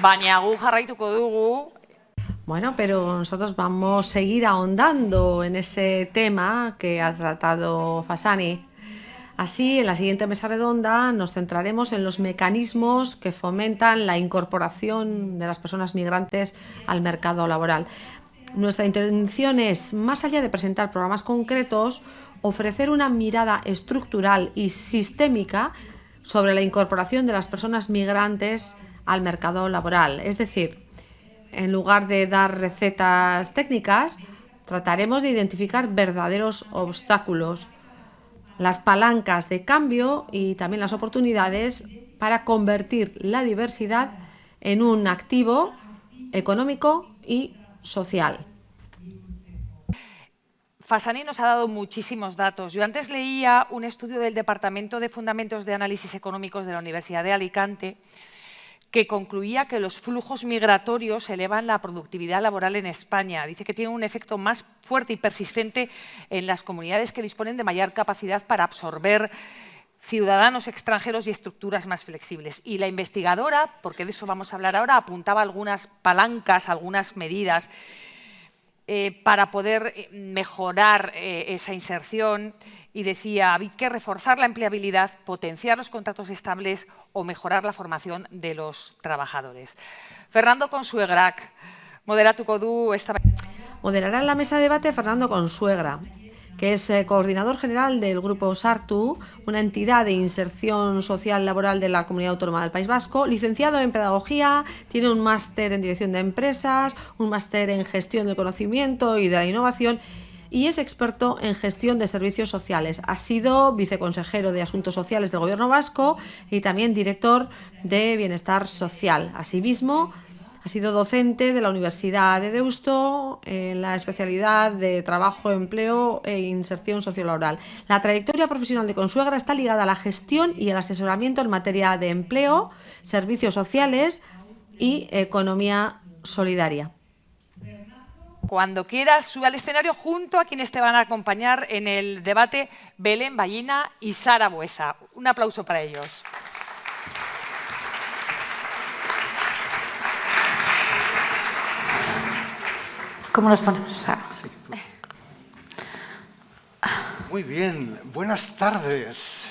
baina gu jarraituko dugu. Bueno, pero nosotros vamos a seguir ahondando en ese tema que ha tratado Fasani. Así, en la siguiente mesa redonda nos centraremos en los mecanismos que fomentan la incorporación de las personas migrantes al mercado laboral. Nuestra intención es, más allá de presentar programas concretos, ofrecer una mirada estructural y sistémica sobre la incorporación de las personas migrantes al mercado laboral. Es decir, en lugar de dar recetas técnicas, trataremos de identificar verdaderos obstáculos, las palancas de cambio y también las oportunidades para convertir la diversidad en un activo económico y social. Fasani nos ha dado muchísimos datos. Yo antes leía un estudio del Departamento de Fundamentos de Análisis Económicos de la Universidad de Alicante que concluía que los flujos migratorios elevan la productividad laboral en España. Dice que tiene un efecto más fuerte y persistente en las comunidades que disponen de mayor capacidad para absorber ciudadanos extranjeros y estructuras más flexibles. Y la investigadora, porque de eso vamos a hablar ahora, apuntaba algunas palancas, algunas medidas para poder mejorar esa inserción y decía, hay que reforzar la empleabilidad, potenciar los contratos estables o mejorar la formación de los trabajadores. Fernando Consuegrac, moderatuko du esta... Moderará en la mesa de debate Fernando Consuegra, que es coordinador general del Grupo Sartu, una entidad de inserción social laboral de la Comunidad Autónoma del País Vasco, licenciado en Pedagogía, tiene un máster en Dirección de Empresas, un máster en Gestión del Conocimiento y de la Innovación y es experto en gestión de servicios sociales. Ha sido viceconsejero de Asuntos Sociales del Gobierno vasco y también director de Bienestar Social. Asimismo, ha sido docente de la Universidad de Deusto en la especialidad de Trabajo, Empleo e Inserción Sociolaboral. La trayectoria profesional de Consuegra está ligada a la gestión y el asesoramiento en materia de empleo, servicios sociales y economía solidaria. Cuando quieras, sube al escenario junto a quienes te van a acompañar en el debate, Belén Ballina y Sara Buesa. Un aplauso para ellos. ¿Cómo nos ponemos? Sí. Muy bien, buenas tardes.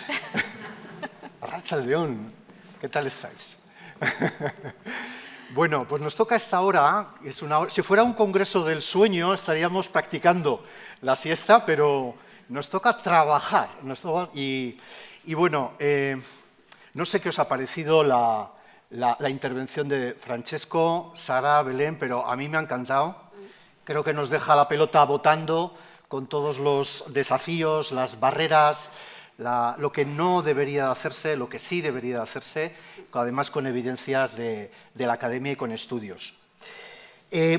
Arratsaldeon, ¿qué tal estáis? Bueno, pues nos toca esta hora, es una hora, si fuera un congreso del sueño estaríamos practicando la siesta, pero nos toca trabajar. Y bueno, no sé qué os ha parecido la intervención de Francesco, Sara, Belén, pero a mí me ha encantado. Creo que nos deja la pelota botando con todos los desafíos, las barreras, lo que no debería hacerse, lo que sí debería hacerse, además con evidencias de la academia y con estudios.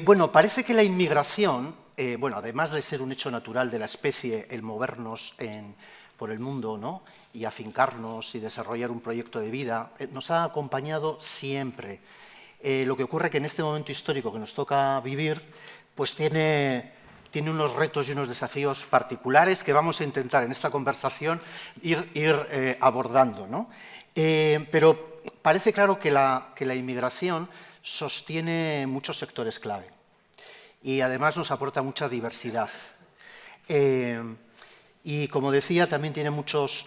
Bueno, parece que la inmigración, bueno, además de ser un hecho natural de la especie, el movernos por el mundo, ¿no?, y afincarnos y desarrollar un proyecto de vida, nos ha acompañado siempre. Lo que ocurre que en este momento histórico que nos toca vivir, pues tiene unos retos y unos desafíos particulares que vamos a intentar en esta conversación ir abordando, ¿no? Pero parece claro que la inmigración sostiene muchos sectores clave y además nos aporta mucha diversidad. Y como decía, también tiene muchos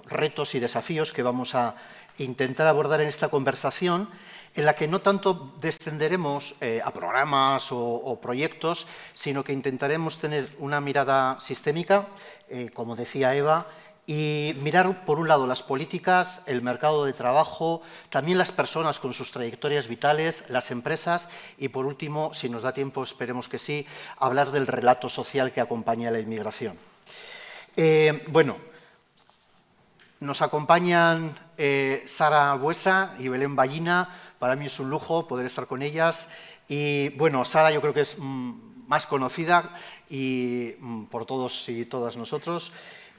retos y desafíos que vamos a intentar abordar en esta conversación, en la que no tanto descenderemos a programas o proyectos, sino que intentaremos tener una mirada sistémica, como decía Eva, y mirar, por un lado, las políticas, el mercado de trabajo, también las personas con sus trayectorias vitales, las empresas y, por último, si nos da tiempo, esperemos que sí, hablar del relato social que acompaña a la inmigración. Bueno, nos acompañan Sara Buesa y Belén Ballina. Para mí es un lujo poder estar con ellas. Y bueno, Sara yo creo que es más conocida por todos y todas nosotros.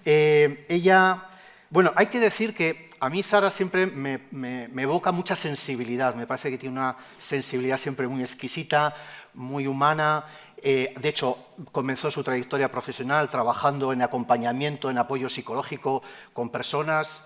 Ella, bueno, hay que decir que a mí Sara siempre me evoca mucha sensibilidad. Me parece que tiene una sensibilidad siempre muy exquisita, muy humana. De hecho, comenzó su trayectoria profesional trabajando en acompañamiento, en apoyo psicológico con personas.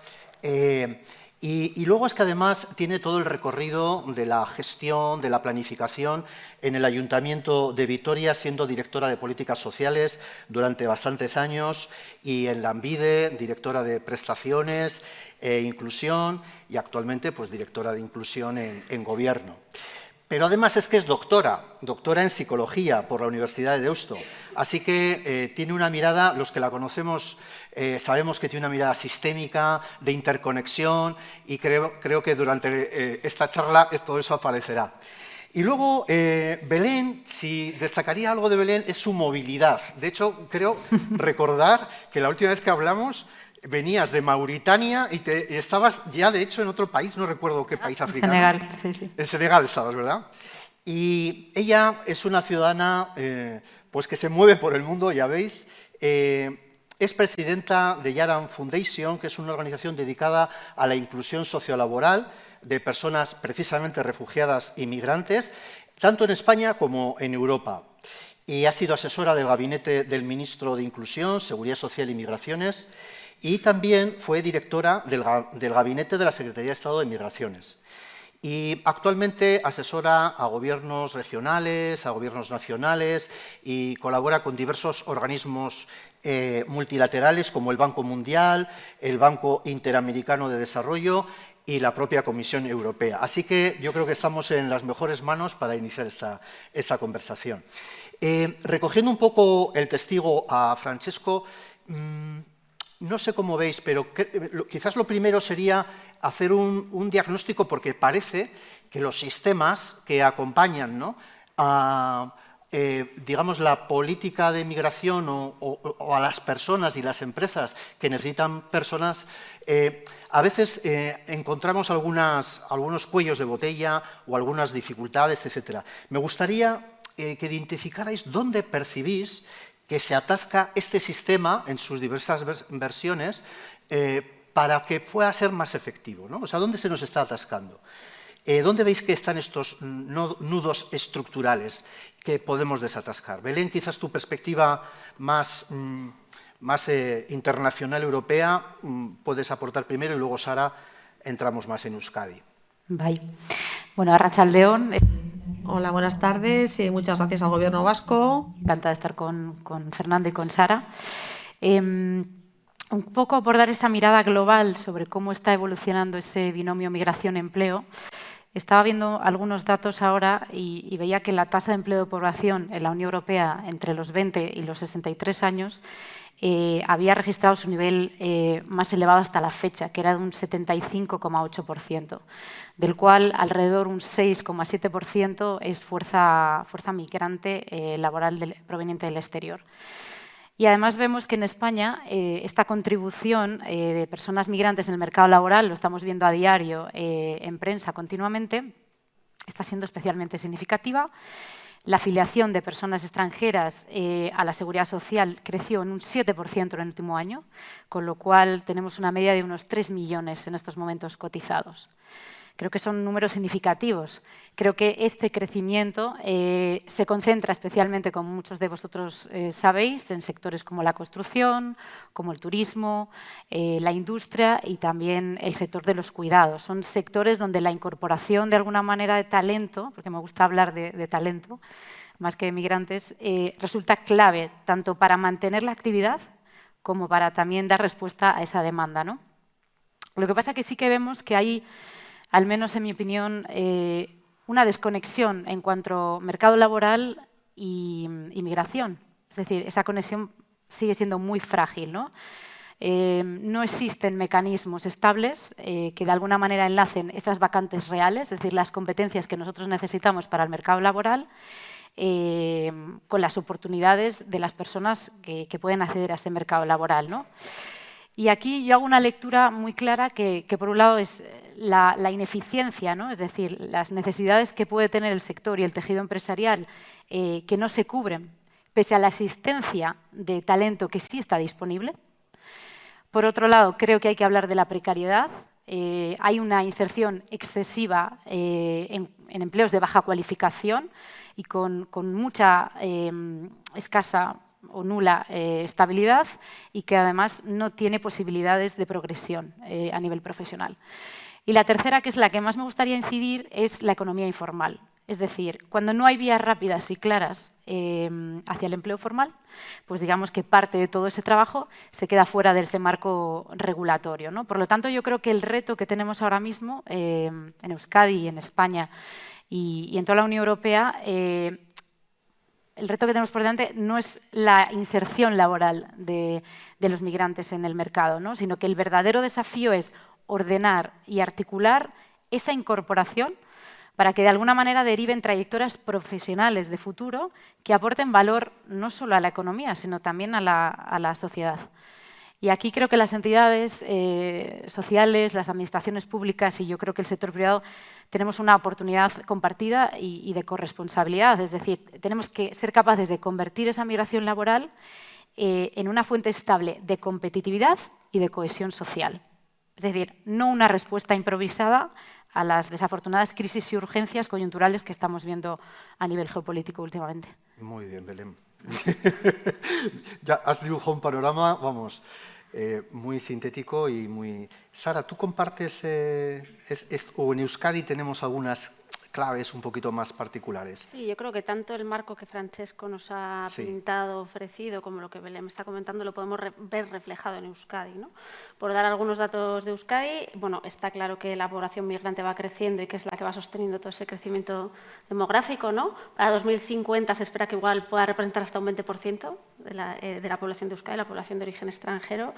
Y luego es que además tiene todo el recorrido de la gestión, de la planificación en el Ayuntamiento de Vitoria, siendo directora de Políticas Sociales durante bastantes años, y en Lanbide, directora de Prestaciones e Inclusión, y actualmente pues, directora de Inclusión en Gobierno. Pero además es que es doctora en Psicología por la Universidad de Deusto, así que tiene una mirada, los que la conocemos sabemos que tiene una mirada sistémica, de interconexión, y creo que durante esta charla todo eso aparecerá. Y luego, Belén, si destacaría algo de Belén, es su movilidad. De hecho, creo recordar que la última vez que hablamos venías de Mauritania y estabas ya, de hecho, en otro país, no recuerdo qué país africano. Senegal, sí, sí. En Senegal estabas, ¿verdad? Y ella es una ciudadana pues que se mueve por el mundo, ya veis. Es presidenta de Yaran Foundation, que es una organización dedicada a la inclusión sociolaboral de personas precisamente refugiadas y migrantes, tanto en España como en Europa. Y ha sido asesora del gabinete del ministro de Inclusión, Seguridad Social y Migraciones, y también fue directora del gabinete de la Secretaría de Estado de Migraciones. Y actualmente asesora a gobiernos regionales, a gobiernos nacionales, y colabora con diversos organismos multilaterales como el Banco Mundial, el Banco Interamericano de Desarrollo y la propia Comisión Europea. Así que yo creo que estamos en las mejores manos para iniciar esta conversación. Recogiendo un poco el testigo a Francesco, no sé cómo veis, pero quizás lo primero sería hacer un diagnóstico, porque parece que los sistemas que acompañan, ¿no?, digamos, la política de migración o a las personas y las empresas que necesitan personas, a veces encontramos algunos cuellos de botella o algunas dificultades, etc. Me gustaría que identificarais dónde percibís que se atasca este sistema en sus diversas versiones para que pueda ser más efectivo, ¿no? O sea, ¿dónde se nos está atascando? ¿Dónde veis que están estos nudos estructurales que podemos desatascar? Belén, quizás tu perspectiva más internacional, europea, puedes aportar primero, y luego, Sara, entramos más en Euskadi. Bai. Bueno, arratsaldeon. Hola, buenas tardes. Muchas gracias al Gobierno vasco. Encantada de estar con Fernando y con Sara. Un poco abordar esta mirada global sobre cómo está evolucionando ese binomio migración-empleo. Estaba viendo algunos datos ahora y veía que la tasa de empleo de población en la Unión Europea entre los 20 y los 63 años había registrado su nivel más elevado hasta la fecha, que era de un 75,8%, del cual alrededor un 6,7% es fuerza migrante laboral proveniente del exterior. Y además vemos que en España esta contribución de personas migrantes en el mercado laboral, lo estamos viendo a diario en prensa continuamente, está siendo especialmente significativa. La afiliación de personas extranjeras a la Seguridad Social creció en un 7% en el último año, con lo cual tenemos una media de unos 3 millones en estos momentos cotizados. Creo que son números significativos. Creo que este crecimiento se concentra especialmente, como muchos de vosotros sabéis, en sectores como la construcción, como el turismo, la industria y también el sector de los cuidados. Son sectores donde la incorporación de alguna manera de talento, porque me gusta hablar de talento más que de migrantes, resulta clave tanto para mantener la actividad como para también dar respuesta a esa demanda, ¿no? Lo que pasa es que sí que vemos que hay, al menos en mi opinión, una desconexión en cuanto a mercado laboral y migración. Es decir, esa conexión sigue siendo muy frágil, ¿no? No existen mecanismos estables que de alguna manera enlacen esas vacantes reales, es decir, las competencias que nosotros necesitamos para el mercado laboral, con las oportunidades de las personas que pueden acceder a ese mercado laboral, ¿no? Y aquí yo hago una lectura muy clara que por un lado es la ineficiencia, ¿no? Es decir, las necesidades que puede tener el sector y el tejido empresarial que no se cubren, pese a la existencia de talento que sí está disponible. Por otro lado, creo que hay que hablar de la precariedad. Hay una inserción excesiva en empleos de baja cualificación y con mucha escasa o nula estabilidad y que además no tiene posibilidades de progresión a nivel profesional. Y la tercera, que es la que más me gustaría incidir, es la economía informal. Es decir, cuando no hay vías rápidas y claras hacia el empleo formal, pues digamos que parte de todo ese trabajo se queda fuera de ese marco regulatorio, ¿no? Por lo tanto, yo creo que el reto que tenemos ahora mismo en Euskadi y en España y en toda la Unión Europea, el reto que tenemos por delante no es la inserción laboral de los migrantes en el mercado, ¿no? Sino que el verdadero desafío es ordenar y articular esa incorporación para que de alguna manera deriven trayectorias profesionales de futuro que aporten valor no solo a la economía, sino también a la sociedad. Y aquí creo que las entidades sociales, las administraciones públicas y yo creo que el sector privado tenemos una oportunidad compartida y de corresponsabilidad. Es decir, tenemos que ser capaces de convertir esa migración laboral en una fuente estable de competitividad y de cohesión social. Es decir, no una respuesta improvisada a las desafortunadas crisis y urgencias coyunturales que estamos viendo a nivel geopolítico últimamente. Muy bien, Belén. Ya has dibujado un panorama, vamos, muy sintético y muy... Sara, ¿tú compartes, o en Euskadi tenemos algunas claves un poquito más particulares? Sí, yo creo que tanto el marco que Francesco nos ha pintado, ofrecido, como lo que Belén me está comentando, lo podemos ver reflejado en Euskadi, ¿no? Por dar algunos datos de Euskadi, bueno, está claro que la población migrante va creciendo y que es la que va sosteniendo todo ese crecimiento demográfico, ¿no? Para 2050 se espera que igual pueda representar hasta un 20% de la población de Euskadi, la población de origen extranjero.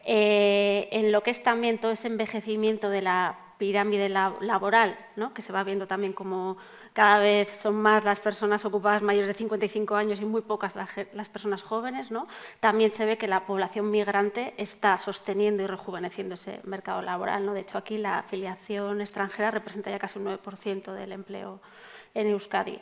En lo que es también todo ese envejecimiento de la pirámide laboral, ¿no? Que se va viendo también como cada vez son más las personas ocupadas mayores de 55 años y muy pocas las personas jóvenes, ¿no? También se ve que la población migrante está sosteniendo y rejuveneciendo ese mercado laboral, ¿no? De hecho, aquí la afiliación extranjera representa ya casi un 9% del empleo en Euskadi.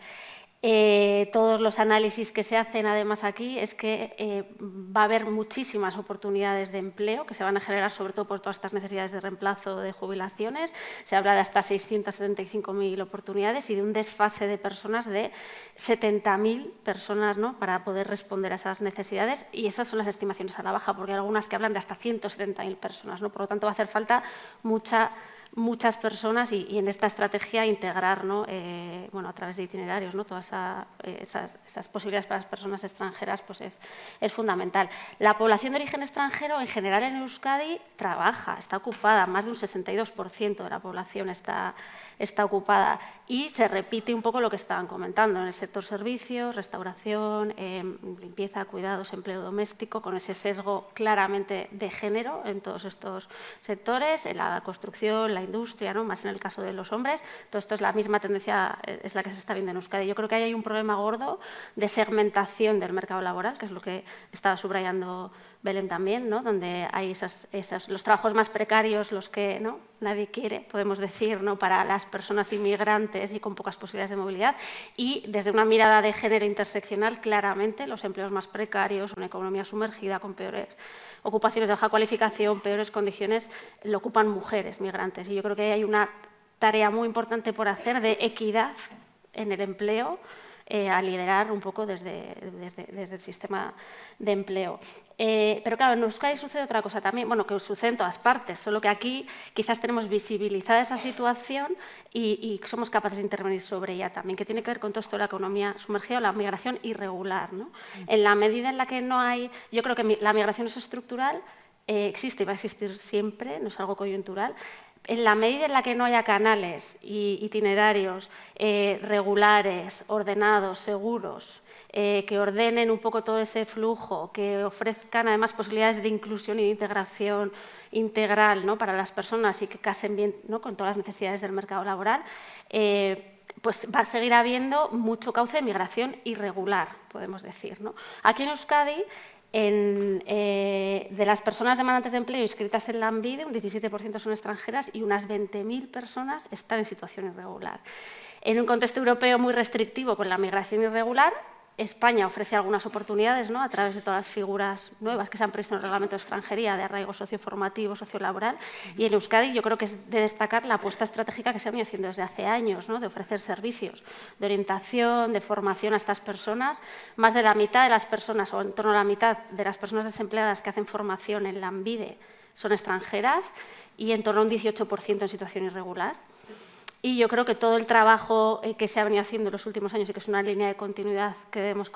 Todos los análisis que se hacen además aquí es que va a haber muchísimas oportunidades de empleo que se van a generar sobre todo por todas estas necesidades de reemplazo de jubilaciones. Se habla de hasta 675.000 oportunidades y de un desfase de personas de 70.000 personas, ¿no? Para poder responder a esas necesidades, y esas son las estimaciones a la baja, porque hay algunas que hablan de hasta 170.000 personas, ¿no? Por lo tanto, va a hacer falta muchas personas y en esta estrategia integrar, ¿no? Bueno, a través de itinerarios, ¿no? Todas esas posibilidades para las personas extranjeras pues es fundamental. La población de origen extranjero en general en Euskadi trabaja, está ocupada, más de un 62% de la población está ocupada, y se repite un poco lo que estaban comentando en el sector servicios, restauración, limpieza, cuidados, empleo doméstico, con ese sesgo claramente de género en todos estos sectores, en la construcción, la industria, ¿no? Más en el caso de los hombres. Todo esto es la misma tendencia, es la que se está viendo en Euskadi. Yo creo que ahí hay un problema gordo de segmentación del mercado laboral, que es lo que estaba subrayando Belén también, ¿no? Donde hay los trabajos más precarios, los que, ¿no? Nadie quiere, podemos decir, ¿no? Para las personas inmigrantes y con pocas posibilidades de movilidad, y desde una mirada de género interseccional, claramente los empleos más precarios, una economía sumergida con peores ocupaciones de baja cualificación, peores condiciones, lo ocupan mujeres migrantes. Y yo creo que hay una tarea muy importante por hacer de equidad en el empleo, a liderar un poco desde el sistema de empleo. Pero claro, en Euskadi sucede otra cosa también, bueno, que sucede en todas partes, solo que aquí quizás tenemos visibilizada esa situación y somos capaces de intervenir sobre ella también, que tiene que ver con todo esto de la economía sumergida o la migración irregular, ¿no? En la medida en la que no hay, yo creo que la migración es estructural, existe y va a existir siempre, no es algo coyuntural. En la medida en la que no haya canales y itinerarios regulares, ordenados, seguros, que ordenen un poco todo ese flujo, que ofrezcan además posibilidades de inclusión y de integración integral, ¿no? Para las personas y que casen bien, ¿no? Con todas las necesidades del mercado laboral, pues va a seguir habiendo mucho cauce de migración irregular, podemos decir, ¿no? Aquí en Euskadi, de las personas demandantes de empleo inscritas en Lanbide, un 17% son extranjeras y unas 20.000 personas están en situación irregular. En un contexto europeo muy restrictivo con la migración irregular, España ofrece algunas oportunidades, ¿no?, a través de todas las figuras nuevas que se han previsto en el reglamento de extranjería, de arraigo socioformativo, sociolaboral. Y en Euskadi yo creo que es de destacar la apuesta estratégica que se ha venido haciendo desde hace años, ¿no?, de ofrecer servicios de orientación, de formación a estas personas. Más de la mitad de las personas, o en torno a la mitad de las personas desempleadas que hacen formación en Lanbide son extranjeras y en torno a un 18% en situación irregular. Y yo creo que todo el trabajo que se ha venido haciendo en los últimos años y que es una línea de continuidad que debemos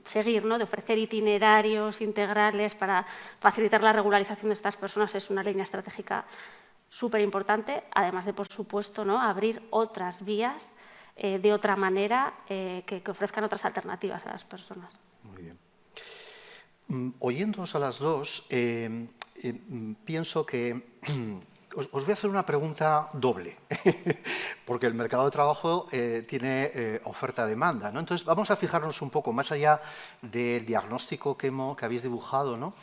seguir, ¿no?, de ofrecer itinerarios integrales para facilitar la regularización de estas personas, es una línea estratégica súper importante, además de, por supuesto, ¿no?, abrir otras vías de otra manera que ofrezcan otras alternativas a las personas. Muy bien. Oyéndoos a las dos, pienso que os voy a hacer una pregunta doble, porque el mercado de trabajo tiene oferta-demanda, ¿no? Entonces, vamos a fijarnos un poco más allá del diagnóstico que habéis dibujado, ¿no?,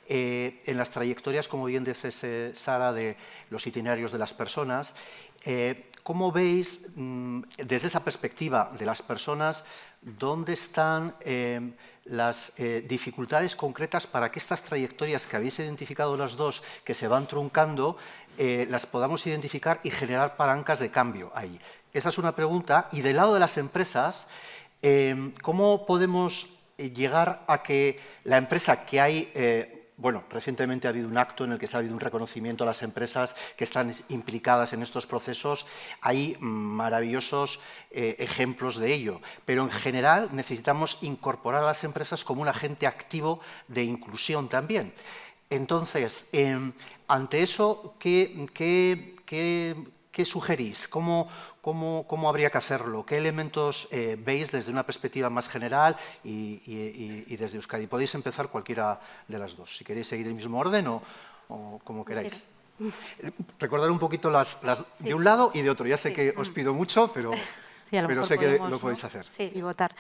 en las trayectorias, como bien dice Sara, de los itinerarios de las personas. ¿Cómo veis, desde esa perspectiva de las personas, dónde están las dificultades concretas para que estas trayectorias que habéis identificado las dos, que se van truncando, las podamos identificar y generar palancas de cambio ahí? Esa es una pregunta. Y del lado de las empresas, ¿cómo podemos llegar a que la empresa que hay... Bueno, recientemente ha habido un acto en el que se ha habido un reconocimiento a las empresas que están implicadas en estos procesos. Hay maravillosos ejemplos de ello, pero en general necesitamos incorporar a las empresas como un agente activo de inclusión también. Entonces, ante eso, ¿qué sugerís? ¿Cómo habría que hacerlo? ¿Qué elementos veis desde una perspectiva más general y desde Euskadi? Podéis empezar cualquiera de las dos, si queréis seguir el mismo orden o como queráis. Recordar un poquito las de un lado y de otro. Ya sé que os pido mucho, pero sé que lo podéis hacer. Sí, y votar.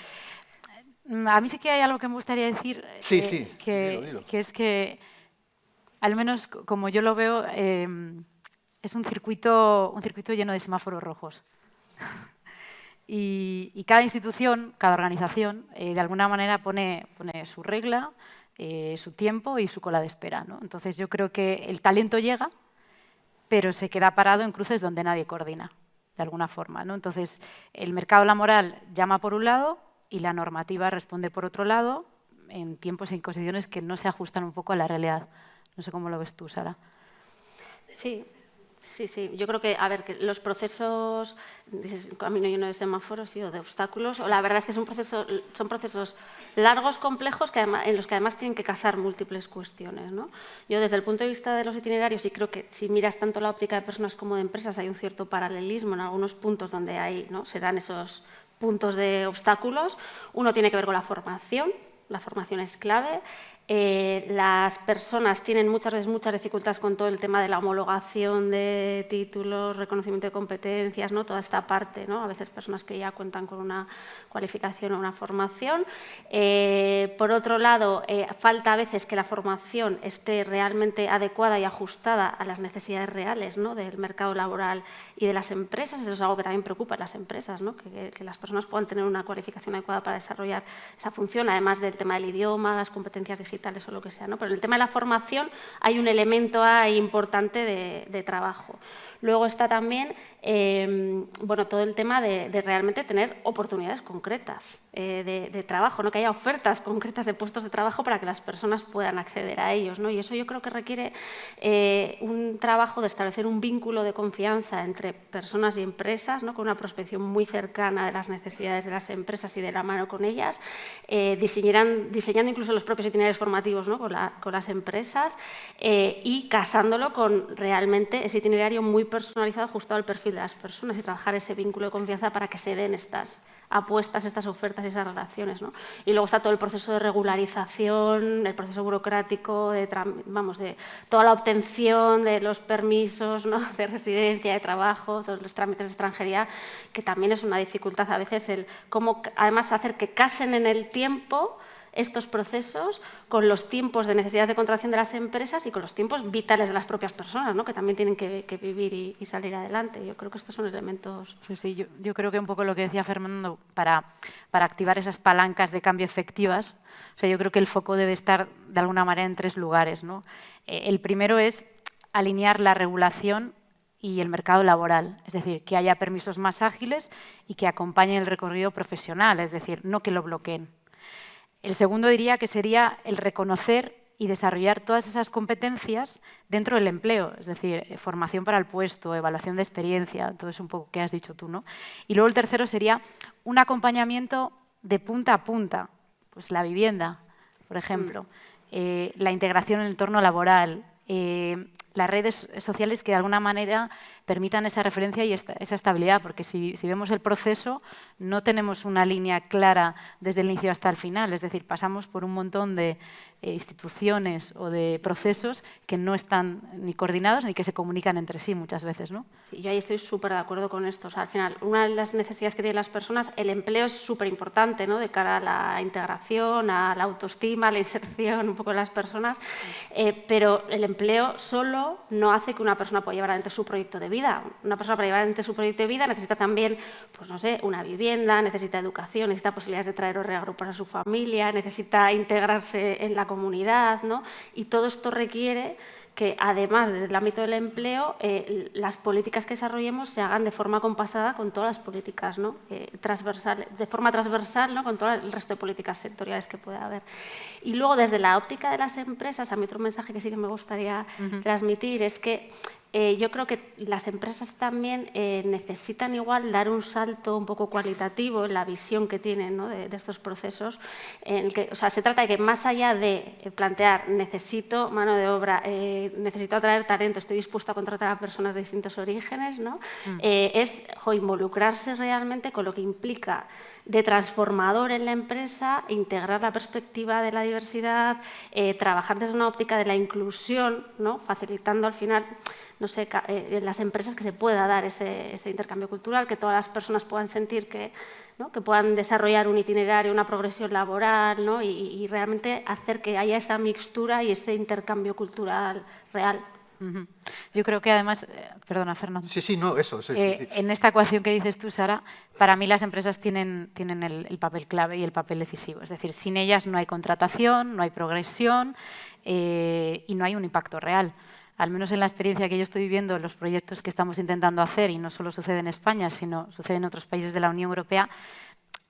A mí sí que hay algo que me gustaría decir, dilo. Que es que, al menos como yo lo veo, es un circuito lleno de semáforos rojos. Y cada institución, cada organización, de alguna manera pone su regla, su tiempo y su cola de espera, ¿no? Entonces yo creo que el talento llega, pero se queda parado en cruces donde nadie coordina, de alguna forma, ¿no? Entonces el mercado laboral llama por un lado y la normativa responde por otro lado, en tiempos y en condiciones que no se ajustan un poco a la realidad. No sé cómo lo ves tú, Sara. Sí. Yo creo que, que los procesos, dices, camino lleno de semáforos o de obstáculos, la verdad es que son procesos largos, complejos, en los que además tienen que casar múltiples cuestiones, ¿no? Yo, desde el punto de vista de los itinerarios, y creo que si miras tanto la óptica de personas como de empresas, hay un cierto paralelismo en algunos puntos donde se dan esos puntos de obstáculos. Uno tiene que ver con la formación es clave. Las personas tienen muchas veces muchas dificultades con todo el tema de la homologación de títulos, reconocimiento de competencias, ¿no?, toda esta parte, ¿no? A veces personas que ya cuentan con una cualificación o una formación. Por otro lado, falta a veces que la formación esté realmente adecuada y ajustada a las necesidades reales, ¿no?, del mercado laboral y de las empresas. Eso es algo que también preocupa a las empresas, ¿no?, que las personas puedan tener una cualificación adecuada para desarrollar esa función, además del tema del idioma, las competencias digitales o lo que sea, ¿no? Pero en el tema de la formación hay un elemento ahí importante de trabajo. Luego está también todo el tema de realmente tener oportunidades concretas de trabajo, ¿no?, que haya ofertas concretas de puestos de trabajo para que las personas puedan acceder a ellos, ¿no? Y eso yo creo que requiere un trabajo de establecer un vínculo de confianza entre personas y empresas, ¿no?, con una prospección muy cercana de las necesidades de las empresas y de la mano con ellas, diseñando incluso los propios itinerarios formativos, ¿no?, con las empresas y casándolo con realmente ese itinerario muy personalizado, ajustado al perfil de las personas, y trabajar ese vínculo de confianza para que se den estas apuestas, estas ofertas y esas relaciones, ¿no? Y luego está todo el proceso de regularización, el proceso burocrático, de toda la obtención de los permisos, ¿no?, de residencia, de trabajo, todos los trámites de extranjería, que también es una dificultad a veces el cómo, además, hacer que casen en el tiempo estos procesos con los tiempos de necesidades de contratación de las empresas y con los tiempos vitales de las propias personas, ¿no? Que también tienen que vivir y salir adelante. Yo creo que estos son elementos... Sí, yo creo que un poco lo que decía Fernando, para activar esas palancas de cambio efectivas, o sea, yo creo que el foco debe estar de alguna manera en 3 lugares, ¿no? El primero es alinear la regulación y el mercado laboral, es decir, que haya permisos más ágiles y que acompañen el recorrido profesional, es decir, no que lo bloqueen. El segundo diría que sería el reconocer y desarrollar todas esas competencias dentro del empleo, es decir, formación para el puesto, evaluación de experiencia, todo eso un poco que has dicho tú, ¿no? Y luego el tercero sería un acompañamiento de punta a punta, pues la vivienda, por ejemplo, la integración en el entorno laboral, las redes sociales que de alguna manera permitan esa referencia y esa estabilidad, porque si vemos el proceso no tenemos una línea clara desde el inicio hasta el final, es decir, pasamos por un montón de instituciones o de procesos que no están ni coordinados ni que se comunican entre sí muchas veces, ¿no? Sí, yo ahí estoy súper de acuerdo con esto. O sea, al final, una de las necesidades que tienen las personas, el empleo es súper importante, ¿no? De cara a la integración, a la autoestima, a la inserción un poco de las personas, pero el empleo solo no hace que una persona pueda llevar adelante su proyecto de vida. Una persona para llevar adelante su proyecto de vida necesita también, pues no sé, una vivienda, necesita educación, necesita posibilidades de traer o reagrupar a su familia, necesita integrarse en la comunidad, ¿no? Y todo esto requiere que, además, desde el ámbito del empleo, las políticas que desarrollemos se hagan de forma compasada con todas las políticas, ¿no? De forma transversal, ¿no? Con todo el resto de políticas sectoriales que pueda haber. Y luego, desde la óptica de las empresas, a mí otro mensaje que sí que me gustaría transmitir es que yo creo que las empresas también necesitan igual dar un salto un poco cualitativo en la visión que tienen, ¿no? de estos procesos. En el que, o sea, se trata de que más allá de plantear necesito mano de obra, necesito atraer talento, estoy dispuesto a contratar a personas de distintos orígenes, ¿no? Es involucrarse realmente con lo que implica de transformador en la empresa, integrar la perspectiva de la diversidad, trabajar desde una óptica de la inclusión, ¿no? Facilitando al final, no sé, en las empresas que se pueda dar ese intercambio cultural, que todas las personas puedan sentir que, ¿no? Que puedan desarrollar un itinerario, una progresión laboral, ¿no? y realmente hacer que haya esa mixtura y ese intercambio cultural real. Yo creo que además, perdona Fernando, Sí, no, eso. Sí. En esta ecuación que dices tú, Sara, para mí las empresas tienen el papel clave y el papel decisivo. Es decir, sin ellas no hay contratación, no hay progresión y no hay un impacto real. Al menos en la experiencia que yo estoy viviendo, en los proyectos que estamos intentando hacer, y no solo sucede en España, sino sucede en otros países de la Unión Europea,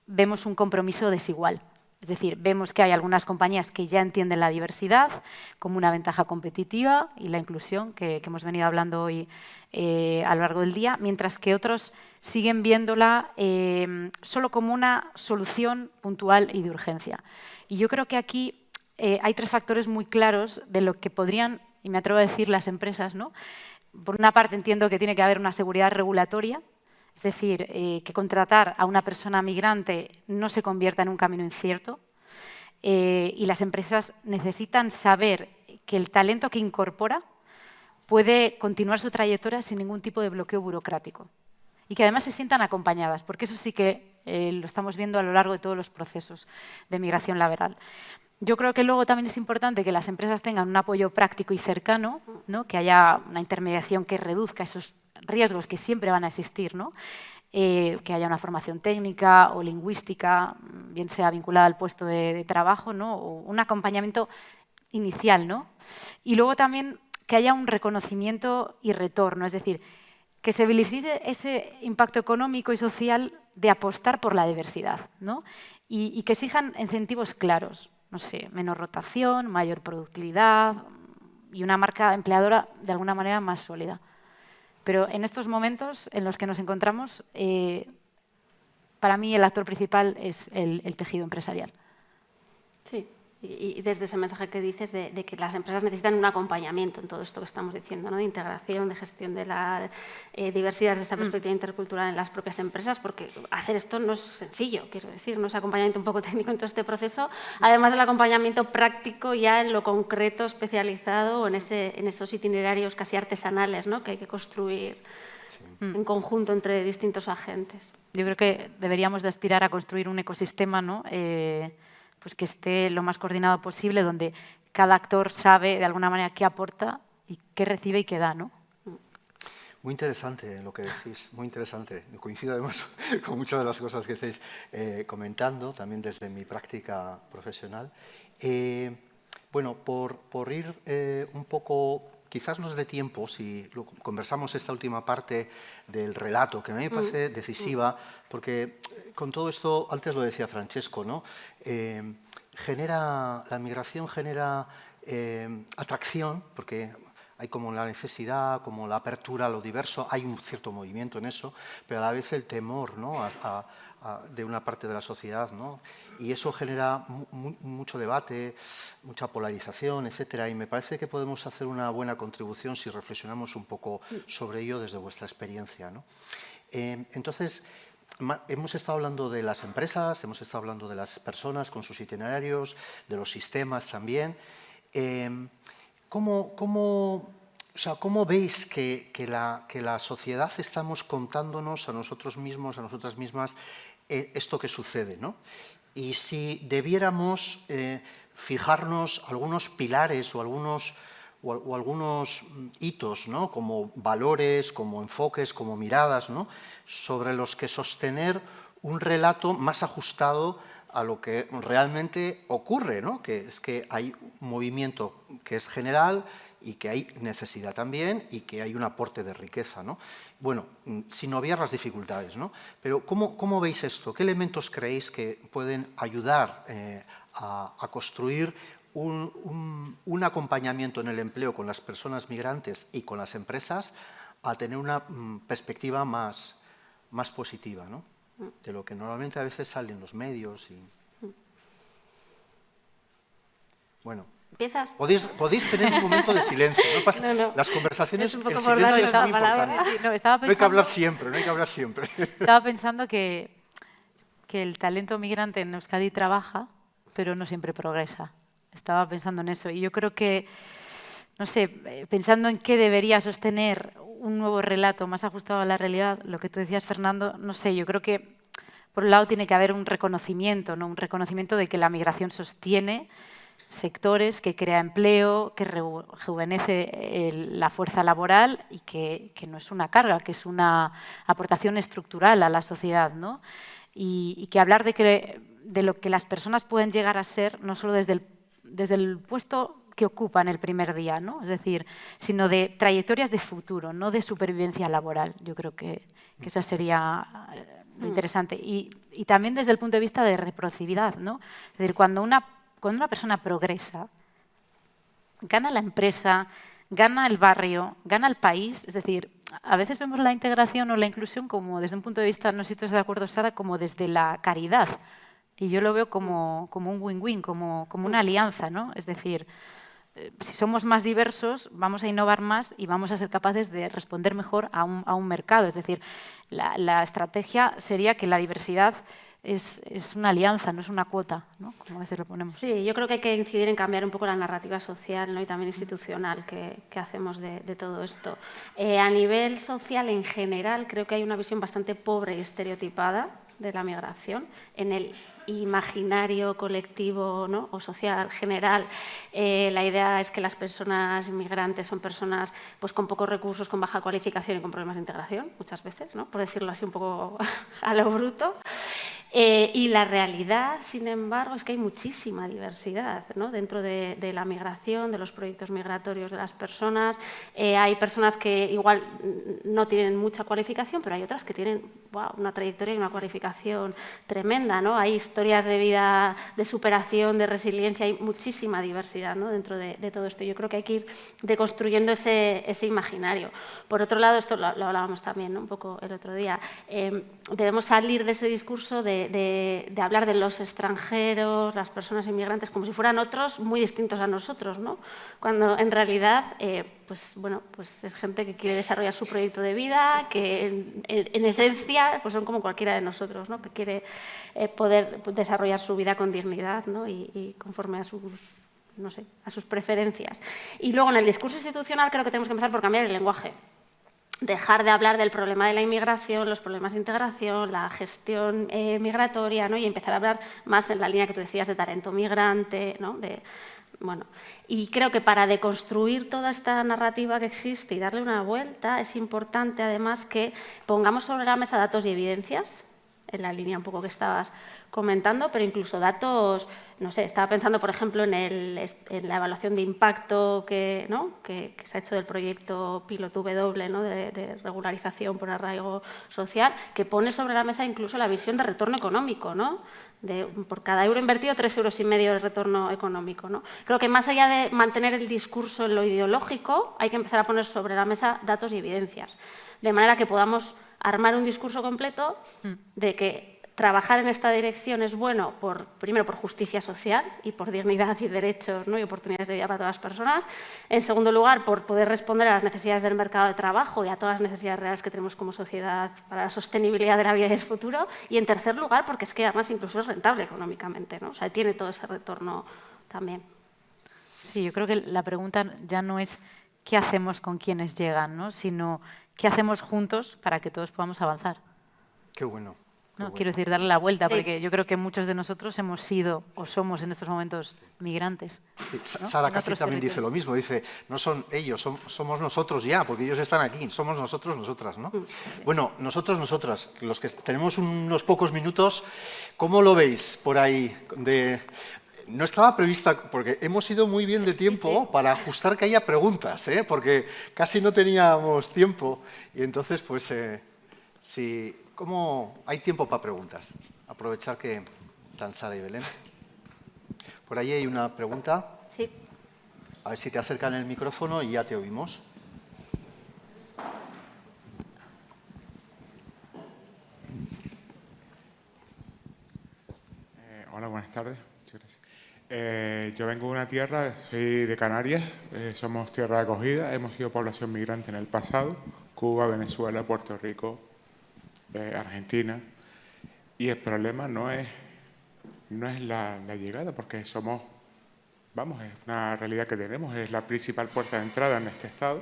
vemos un compromiso desigual. Es decir, vemos que hay algunas compañías que ya entienden la diversidad como una ventaja competitiva y la inclusión que hemos venido hablando hoy a lo largo del día, mientras que otros siguen viéndola solo como una solución puntual y de urgencia. Y yo creo que aquí hay 3 factores muy claros de lo que podrían, y me atrevo a decir, las empresas, ¿no? Por una parte, entiendo que tiene que haber una seguridad regulatoria, es decir, que contratar a una persona migrante no se convierta en un camino incierto y las empresas necesitan saber que el talento que incorpora puede continuar su trayectoria sin ningún tipo de bloqueo burocrático y que además se sientan acompañadas, porque eso sí que lo estamos viendo a lo largo de todos los procesos de migración laboral. Yo creo que luego también es importante que las empresas tengan un apoyo práctico y cercano, ¿no? Que haya una intermediación que reduzca esos riesgos que siempre van a existir, ¿no? Que haya una formación técnica o lingüística, bien sea vinculada al puesto de trabajo, ¿no? O un acompañamiento inicial, ¿no? Y luego también que haya un reconocimiento y retorno, es decir, que se verifique ese impacto económico y social de apostar por la diversidad, ¿no? Y que exijan incentivos claros, no sé, menos rotación, mayor productividad y una marca empleadora de alguna manera más sólida. Pero en estos momentos en los que nos encontramos, para mí el actor principal es el tejido empresarial. Sí, y desde ese mensaje que dices de que las empresas necesitan un acompañamiento en todo esto que estamos diciendo, ¿no? De integración, de gestión de la diversidad desde esa perspectiva intercultural en las propias empresas, porque hacer esto no es sencillo, quiero decir, no es acompañamiento un poco técnico en todo este proceso, además del acompañamiento práctico ya en lo concreto, especializado, o en esos itinerarios casi artesanales, ¿no? Que hay que construir en conjunto entre distintos agentes. Yo creo que deberíamos de aspirar a construir un ecosistema, ¿no? pues que esté lo más coordinado posible, donde cada actor sabe de alguna manera qué aporta y qué recibe y qué da, ¿no? Muy interesante lo que decís, muy interesante. Coincido además con muchas de las cosas que estáis comentando, también desde mi práctica profesional. Bueno, por ir un poco, quizás nos dé tiempo, si conversamos esta última parte del relato, que a mí me parece decisiva, porque con todo esto, antes lo decía Francesco, ¿no? La migración genera atracción, porque hay como la necesidad, como la apertura a lo diverso, hay un cierto movimiento en eso, pero a la vez el temor, ¿no? De una parte de la sociedad, ¿no? Y eso genera mucho debate, mucha polarización, etcétera, y me parece que podemos hacer una buena contribución si reflexionamos un poco sobre ello desde vuestra experiencia, ¿no? Entonces, hemos estado hablando de las empresas, hemos estado hablando de las personas con sus itinerarios, de los sistemas también. ¿Cómo veis que la sociedad estamos contándonos a nosotros mismos, a nosotras mismas, esto que sucede, ¿no? Y si debiéramos fijarnos algunos pilares o algunos hitos, ¿no? Como valores, como enfoques, como miradas, ¿no? Sobre los que sostener un relato más ajustado a lo que realmente ocurre, ¿no? Que es que hay un movimiento que es general y que hay necesidad también y que hay un aporte de riqueza, ¿no? Bueno, sin obviar las dificultades, ¿no? Pero ¿cómo veis esto? ¿Qué elementos creéis que pueden ayudar a construir un acompañamiento en el empleo con las personas migrantes y con las empresas a tener una perspectiva más positiva, ¿no? De lo que normalmente a veces sale en los medios y... Bueno, ¿empiezas? Podéis tener un momento de silencio. No pasa, No. Las conversaciones, Es un poco el por silencio darle es muy la palabra. importante. No hay que hablar siempre, no hay que hablar siempre. Estaba pensando que el talento migrante en Euskadi trabaja, pero no siempre progresa. Estaba pensando en eso y yo creo que, no sé, pensando en qué debería sostener un nuevo relato más ajustado a la realidad, lo que tú decías, Fernando, no sé, yo creo que por un lado tiene que haber un reconocimiento, ¿no? Un reconocimiento de que la migración sostiene sectores, que crea empleo, que rejuvenece la fuerza laboral y que no es una carga, que es una aportación estructural a la sociedad, ¿no? Y que hablar de lo que las personas pueden llegar a ser, no solo desde el puesto que ocupan el primer día, ¿no? Es decir, sino de trayectorias de futuro, no de supervivencia laboral. Yo creo que esa sería lo interesante. Y también desde el punto de vista de reciprocidad, ¿no? Es decir, cuando una persona progresa, gana la empresa, gana el barrio, gana el país. Es decir, a veces vemos la integración o la inclusión como desde un punto de vista, no sé si estás de acuerdo, Sara, como desde la caridad. Y yo lo veo como un win-win, como una alianza, ¿no? Es decir, si somos más diversos, vamos a innovar más y vamos a ser capaces de responder mejor a un mercado. Es decir, la estrategia sería que la diversidad es una alianza, no es una cuota, ¿no? Como a veces lo ponemos. Sí, yo creo que hay que incidir en cambiar un poco la narrativa social, ¿no? Y también institucional que hacemos de todo esto. A nivel social, en general, creo que hay una visión bastante pobre y estereotipada de la migración en el imaginario colectivo, ¿no? O social general. La idea es que las personas inmigrantes son personas pues, con pocos recursos, con baja cualificación y con problemas de integración, muchas veces, ¿no? Por decirlo así un poco a lo bruto. Y la realidad, sin embargo, es que hay muchísima diversidad, ¿no? Dentro de la migración, de los proyectos migratorios de las personas. Hay personas que igual no tienen mucha cualificación, pero hay otras que tienen una trayectoria y una cualificación tremenda, ¿no? Hay historias de vida, de superación, de resiliencia, hay muchísima diversidad, ¿no? Dentro de todo esto. Yo creo que hay que ir deconstruyendo ese imaginario. Por otro lado, esto lo hablábamos también, ¿no? Un poco el otro día, debemos salir de ese discurso de hablar de los extranjeros, las personas inmigrantes, como si fueran otros muy distintos a nosotros, ¿no? Cuando en realidad pues es gente que quiere desarrollar su proyecto de vida, que en esencia pues son como cualquiera de nosotros, ¿no? Que quiere poder desarrollar su vida con dignidad, ¿no? y conforme a sus preferencias. Y luego en el discurso institucional creo que tenemos que empezar por cambiar el lenguaje. dejar de hablar del problema de la inmigración, los problemas de integración, la gestión migratoria, ¿no? Y empezar a hablar más en la línea que tú decías de talento migrante, ¿no? Bueno, y creo que para deconstruir toda esta narrativa que existe y darle una vuelta, es importante además que pongamos sobre la mesa datos y evidencias, en la línea un poco que estabas comentando, pero incluso datos, no sé, estaba pensando, por ejemplo, en la evaluación de impacto que se ha hecho del proyecto Piloto W, ¿no? de regularización por arraigo social, que pone sobre la mesa incluso la visión de retorno económico, ¿no? Por cada euro invertido, 3,5 euros de retorno económico, ¿no? Creo que más allá de mantener el discurso en lo ideológico, hay que empezar a poner sobre la mesa datos y evidencias, de manera que podamos armar un discurso completo de que trabajar en esta dirección es bueno, primero por justicia social y por dignidad y derechos, ¿no? y oportunidades de vida para todas las personas. En segundo lugar, por poder responder a las necesidades del mercado de trabajo y a todas las necesidades reales que tenemos como sociedad para la sostenibilidad de la vida y del futuro. Y en tercer lugar, porque es que además incluso es rentable económicamente, ¿no? O sea, tiene todo ese retorno también. Sí, yo creo que la pregunta ya no es qué hacemos con quienes llegan, ¿no? Sino qué hacemos juntos para que todos podamos avanzar. Qué bueno. No, quiero decir, darle la vuelta, Sí. porque yo creo que muchos de nosotros hemos sido o somos en estos momentos migrantes. Sí, ¿no? Sara En Casi otros también dice lo territorios. mismo, dice, no son ellos, somos nosotros ya, porque ellos están aquí, somos nosotros, nosotras, ¿no? Bueno, nosotros, nosotras, los que tenemos unos pocos minutos, ¿cómo lo veis por ahí? No estaba prevista, porque hemos ido muy bien de tiempo para ajustar que haya preguntas, porque casi no teníamos tiempo, y entonces, pues, si... ¿Cómo hay tiempo para preguntas? Aprovechar que están Sara y Belén. Por ahí hay una pregunta. Sí. A ver si te acercan el micrófono y ya te oímos. Hola, buenas tardes. Muchas gracias. Yo vengo de una tierra, soy de Canarias, somos tierra de acogida, hemos sido población migrante en el pasado, Cuba, Venezuela, Puerto Rico, Argentina, y el problema no es la llegada, porque somos, es una realidad que tenemos, es la principal puerta de entrada en este estado.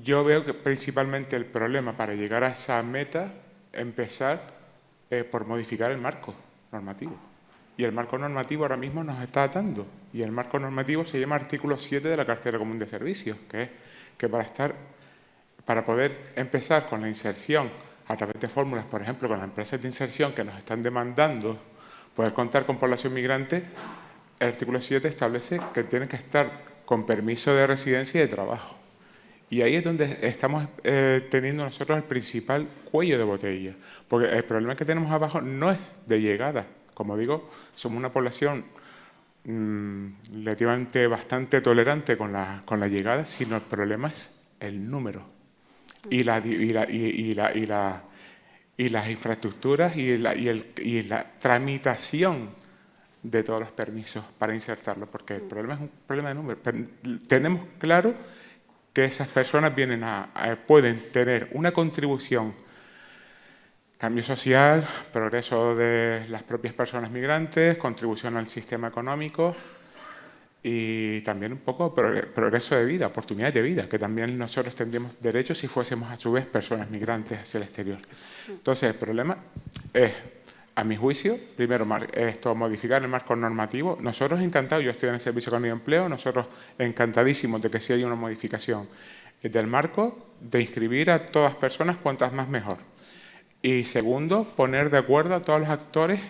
Yo veo que principalmente el problema para llegar a esa meta, empezar por modificar el marco normativo. Y el marco normativo ahora mismo nos está atando, y el marco normativo se llama artículo 7 de la Cartera Común de Servicios, que es que para poder empezar con la inserción a través de fórmulas, por ejemplo, con las empresas de inserción que nos están demandando poder contar con población migrante, el artículo 7 establece que tienen que estar con permiso de residencia y de trabajo. Y ahí es donde estamos teniendo nosotros el principal cuello de botella, porque el problema que tenemos abajo no es de llegada. Como digo, somos una población relativamente bastante tolerante con la llegada, sino el problema es el número. Y las infraestructuras y la tramitación de todos los permisos para insertarlo, porque el problema es un problema de número. Pero tenemos claro que esas personas pueden tener una contribución, cambio social, progreso de las propias personas migrantes, contribución al sistema económico, y también un poco progreso de vida, oportunidades de vida, que también nosotros tendríamos derecho si fuésemos a su vez personas migrantes hacia el exterior. Entonces, el problema es, a mi juicio, primero, modificar el marco normativo. Nosotros encantados, yo estoy en el Servicio Económico de Empleo, nosotros encantadísimos de que sí haya una modificación del marco, de inscribir a todas personas, cuantas más mejor. Y segundo, poner de acuerdo a todos los actores,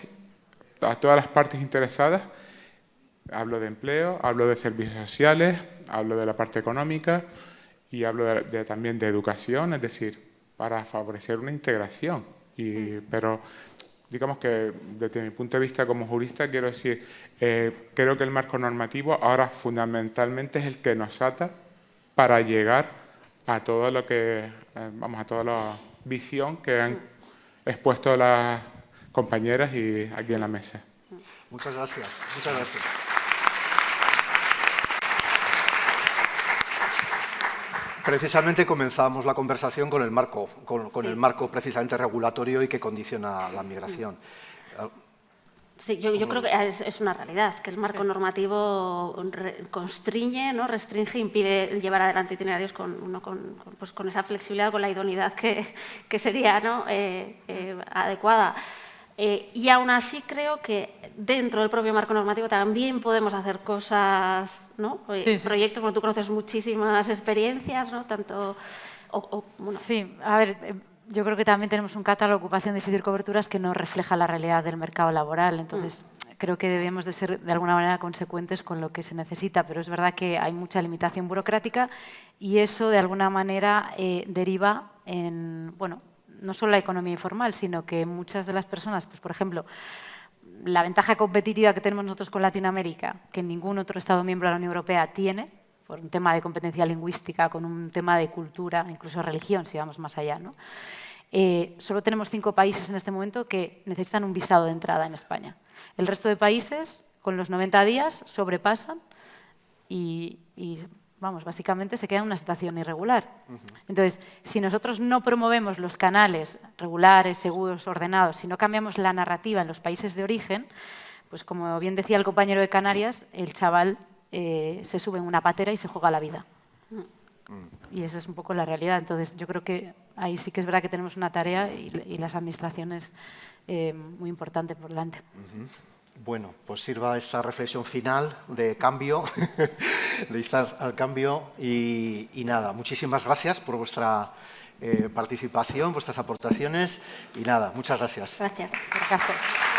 a todas las partes interesadas. Hablo de empleo, hablo de servicios sociales, hablo de la parte económica y hablo también de educación, es decir, para favorecer una integración. Pero digamos que desde mi punto de vista como jurista, quiero decir, creo que el marco normativo ahora fundamentalmente es el que nos ata para llegar a todo lo que, a toda la visión que han expuesto las compañeras y aquí en la mesa. Muchas gracias, muchas gracias. Precisamente comenzamos la conversación con el marco, con el marco precisamente regulatorio y que condiciona la migración. Sí, yo creo que es una realidad, que el marco normativo constriñe, ¿no? Restringe, impide llevar adelante itinerarios con esa flexibilidad, con la idoneidad que sería, ¿no? Adecuada. Y aún así creo que dentro del propio marco normativo también podemos hacer cosas, ¿no? Proyectos, como tú conoces muchísimas experiencias, ¿no? Tanto... bueno. Sí, a ver... Yo creo que también tenemos un catálogo de ocupación de difícil coberturas que no refleja la realidad del mercado laboral. Entonces, creo que debemos de ser de alguna manera consecuentes con lo que se necesita, pero es verdad que hay mucha limitación burocrática y eso de alguna manera deriva en, bueno, no solo la economía informal, sino que muchas de las personas, pues por ejemplo, la ventaja competitiva que tenemos nosotros con Latinoamérica, que ningún otro Estado miembro de la Unión Europea tiene, por un tema de competencia lingüística, con un tema de cultura, incluso religión, si vamos más allá, ¿no? Solo tenemos 5 países en este momento que necesitan un visado de entrada en España. El resto de países, con los 90 días, sobrepasan y vamos, básicamente se queda en una situación irregular. Entonces, si nosotros no promovemos los canales regulares, seguros, ordenados, si no cambiamos la narrativa en los países de origen, pues como bien decía el compañero de Canarias, el chaval se sube en una patera y se juega la vida. Y esa es un poco la realidad. Entonces, yo creo que ahí sí que es verdad que tenemos una tarea y las administraciones muy importante por delante. Bueno, pues sirva esta reflexión final de cambio, de instar al cambio y nada, muchísimas gracias por vuestra participación, vuestras aportaciones y nada, muchas gracias. Gracias. Gracias.